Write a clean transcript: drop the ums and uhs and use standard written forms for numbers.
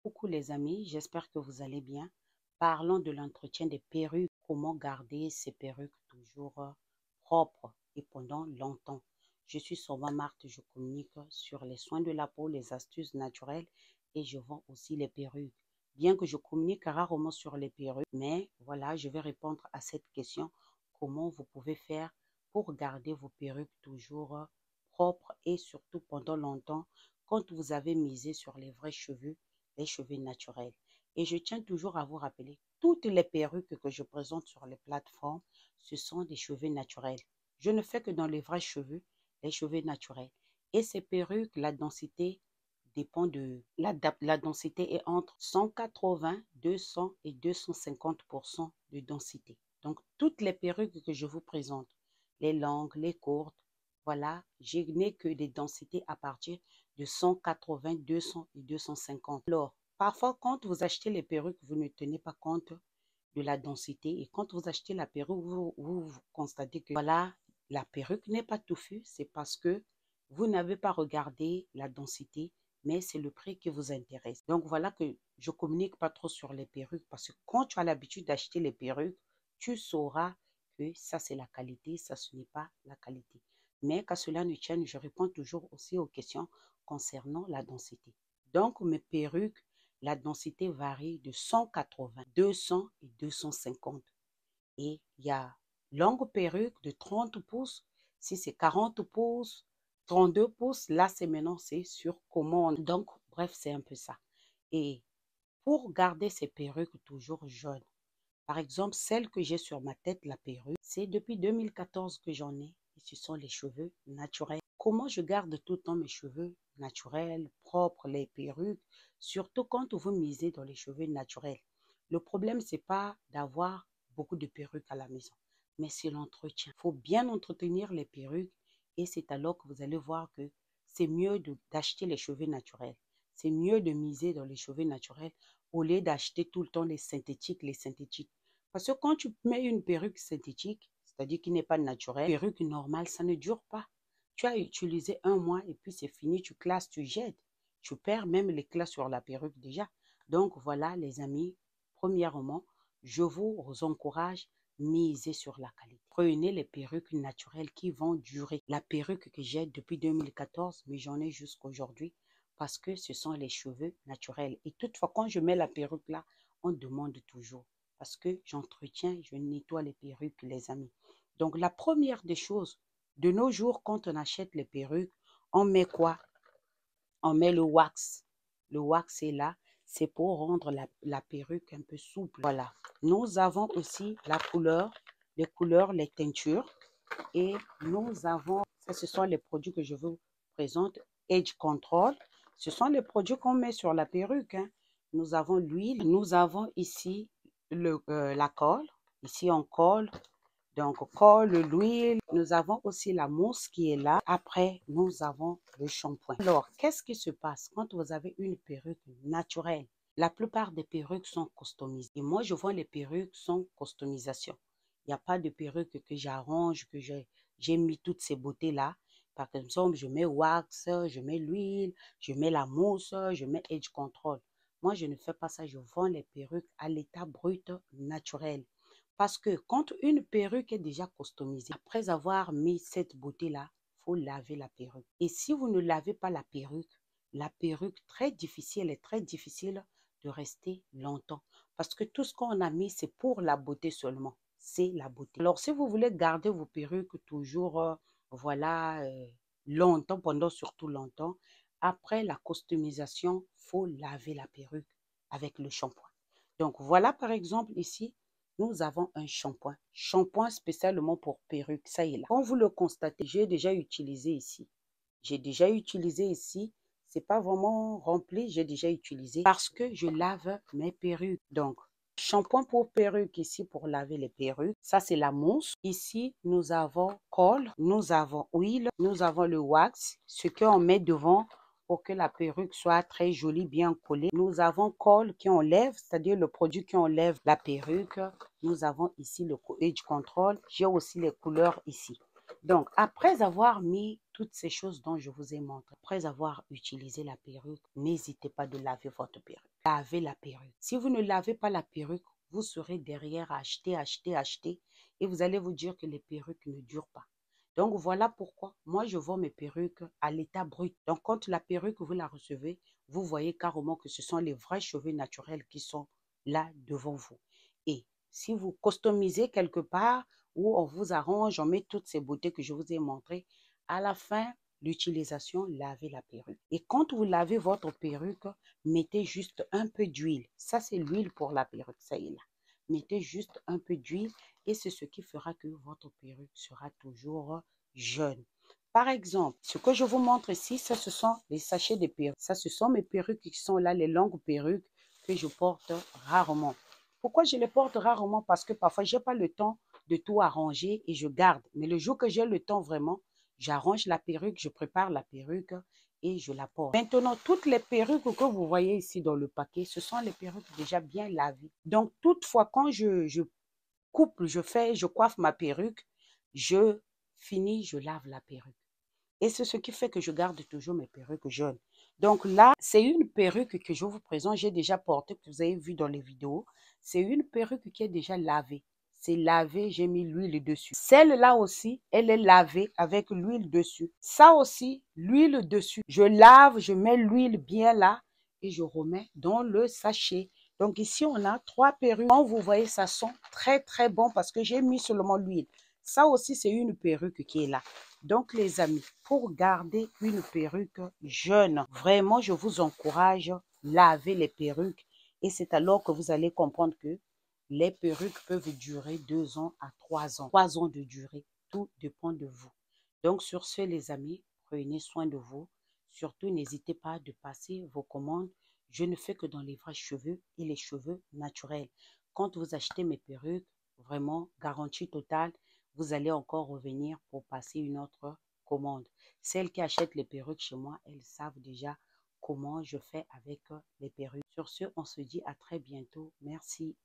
Coucou les amis, j'espère que vous allez bien. Parlons de l'entretien des perruques, comment garder ces perruques toujours propres et pendant longtemps. Je suis Sova Marthe, je communique sur les soins de la peau, les astuces naturelles et je vends aussi les perruques. Bien que je communique rarement sur les perruques, mais voilà, je vais répondre à cette question. Comment vous pouvez faire pour garder vos perruques toujours propres et surtout pendant longtemps quand vous avez misé sur les vrais cheveux, les cheveux naturels. Et je tiens toujours à vous rappeler, toutes les perruques que je présente sur les plateformes, ce sont des cheveux naturels. Je ne fais que dans les vrais cheveux, les cheveux naturels. Et ces perruques, la densité dépend de... La densité est entre 180, 200 et 250% de densité. Donc, toutes les perruques que je vous présente, les longues, les courtes, voilà, je n'ai que des densités à partir de 180, 200 et 250. Alors, parfois, quand vous achetez les perruques, vous ne tenez pas compte de la densité. Et quand vous achetez la perruque, vous constatez que voilà, la perruque n'est pas touffue. C'est parce que vous n'avez pas regardé la densité, mais c'est le prix qui vous intéresse. Donc, voilà que je ne communique pas trop sur les perruques parce que quand tu as l'habitude d'acheter les perruques, tu sauras que ça, c'est la qualité, ça, ce n'est pas la qualité. Mais qu'à cela ne tienne, je réponds toujours aussi aux questions concernant la densité. Donc, mes perruques, la densité varie de 180, 200 et 250. Et il y a longue perruque de 30 pouces. Si c'est 40 pouces, 32 pouces, là, c'est maintenant, c'est sur commande. Donc, bref, c'est un peu ça. Et pour garder ces perruques toujours jeunes, par exemple, celle que j'ai sur ma tête, la perruque, c'est depuis 2014 que j'en ai. Et ce sont les cheveux naturels. Comment je garde tout le temps mes cheveux naturels, propres, les perruques, surtout quand vous misez dans les cheveux naturels. Le problème, c'est pas d'avoir beaucoup de perruques à la maison, mais c'est l'entretien. Il faut bien entretenir les perruques et c'est alors que vous allez voir que c'est mieux d'acheter les cheveux naturels. C'est mieux de miser dans les cheveux naturels au lieu d'acheter tout le temps les synthétiques, les synthétiques. Parce que quand tu mets une perruque synthétique, c'est-à-dire qui n'est pas naturelle, perruque normale, ça ne dure pas. Tu as utilisé un mois et puis c'est fini, tu classes, tu jettes. Tu perds même l'éclat sur la perruque déjà. Donc voilà les amis, premièrement, je vous encourage, misez sur la qualité. Prenez les perruques naturelles qui vont durer. La perruque que j'ai depuis 2014, mais j'en ai jusqu'à aujourd'hui parce que ce sont les cheveux naturels. Et toutefois, quand je mets la perruque là, on demande toujours parce que j'entretiens, je nettoie les perruques, les amis. Donc, la première des choses, de nos jours, quand on achète les perruques, on met quoi? On met le wax. Le wax est là, c'est pour rendre la perruque un peu souple. Voilà. Nous avons aussi la couleur, les couleurs, les teintures. Et nous avons, ça, ce sont les produits que je vous présente, Edge Control. Ce sont les produits qu'on met sur la perruque. Hein. Nous avons l'huile. Nous avons ici la colle. Ici, on colle. Donc, colle, l'huile. Nous avons aussi la mousse qui est là. Après, nous avons le shampoing. Alors, qu'est-ce qui se passe quand vous avez une perruque naturelle? La plupart des perruques sont customisées. Et moi, je vois les perruques sans customisation. Il n'y a pas de perruque que j'arrange, que j'ai mis toutes ces beautés-là. Par exemple, je mets wax, je mets l'huile, je mets la mousse, je mets Edge Control. Moi, je ne fais pas ça. Je vends les perruques à l'état brut naturel. Parce que quand une perruque est déjà customisée, après avoir mis cette beauté-là, il faut laver la perruque. Et si vous ne lavez pas la perruque très difficile, elle est très difficile de rester longtemps. Parce que tout ce qu'on a mis, c'est pour la beauté seulement. C'est la beauté. Alors, si vous voulez garder vos perruques toujours, voilà, longtemps, pendant surtout longtemps, après la customisation, il faut laver la perruque avec le shampoing. Donc, voilà par exemple ici, nous avons un shampoing. Shampoing spécialement pour perruque, ça y est là. Quand vous le constatez, j'ai déjà utilisé ici. J'ai déjà utilisé ici. C'est pas vraiment rempli, j'ai déjà utilisé parce que je lave mes perruques. Donc, shampoing pour perruque ici pour laver les perruques. Ça, c'est la mousse. Ici, nous avons colle, nous avons huile, nous avons le wax, ce qu'on met devant pour que la perruque soit très jolie, bien collée. Nous avons colle qui enlève, c'est-à-dire le produit qui enlève la perruque. Nous avons ici le Edge Control. J'ai aussi les couleurs ici. Donc, après avoir mis toutes ces choses dont je vous ai montré. Après avoir utilisé la perruque, n'hésitez pas de laver votre perruque. Lavez la perruque. Si vous ne lavez pas la perruque, vous serez derrière à acheter et vous allez vous dire que les perruques ne durent pas. Donc voilà pourquoi moi je vends mes perruques à l'état brut. Donc quand la perruque vous la recevez, vous voyez carrément que ce sont les vrais cheveux naturels qui sont là devant vous. Et si vous customisez quelque part où on vous arrange, on met toutes ces beautés que je vous ai montrées, à la fin, l'utilisation, lavez la perruque. Et quand vous lavez votre perruque, mettez juste un peu d'huile. Ça, c'est l'huile pour la perruque, ça y est là. Mettez juste un peu d'huile et c'est ce qui fera que votre perruque sera toujours jeune. Par exemple, ce que je vous montre ici, ça, ce sont les sachets de perruques. Ça, ce sont mes perruques qui sont là, les longues perruques que je porte rarement. Pourquoi je les porte rarement? Parce que parfois, je n'ai pas le temps de tout arranger et je garde. Mais le jour que j'ai le temps vraiment, j'arrange la perruque, je prépare la perruque et je la porte. Maintenant, toutes les perruques que vous voyez ici dans le paquet, ce sont les perruques déjà bien lavées. Donc, toutefois, quand je coupe, je coiffe ma perruque, je finis, je lave la perruque. Et c'est ce qui fait que je garde toujours mes perruques jaunes. Donc là, c'est une perruque que je vous présente. J'ai déjà portée, que vous avez vu dans les vidéos. C'est une perruque qui est déjà lavée. C'est lavé, j'ai mis l'huile dessus. Celle-là aussi, elle est lavée avec l'huile dessus. Ça aussi, l'huile dessus. Je lave, je mets l'huile bien là et je remets dans le sachet. Donc ici, on a 3 perruques. Quand vous voyez, ça sent très très bon parce que j'ai mis seulement l'huile. Ça aussi, c'est une perruque qui est là. Donc, les amis, pour garder une perruque jeune, vraiment, je vous encourage à laver les perruques. Et c'est alors que vous allez comprendre que les perruques peuvent durer 2 ans à 3 ans. 3 ans de durée, tout dépend de vous. Donc, sur ce, les amis, prenez soin de vous. Surtout, n'hésitez pas de passer vos commandes. Je ne fais que dans les vrais cheveux et les cheveux naturels. Quand vous achetez mes perruques, vraiment, garantie totale, vous allez encore revenir pour passer une autre commande. Celles qui achètent les perruques chez moi, elles savent déjà comment je fais avec les perruques. Sur ce, on se dit à très bientôt. Merci.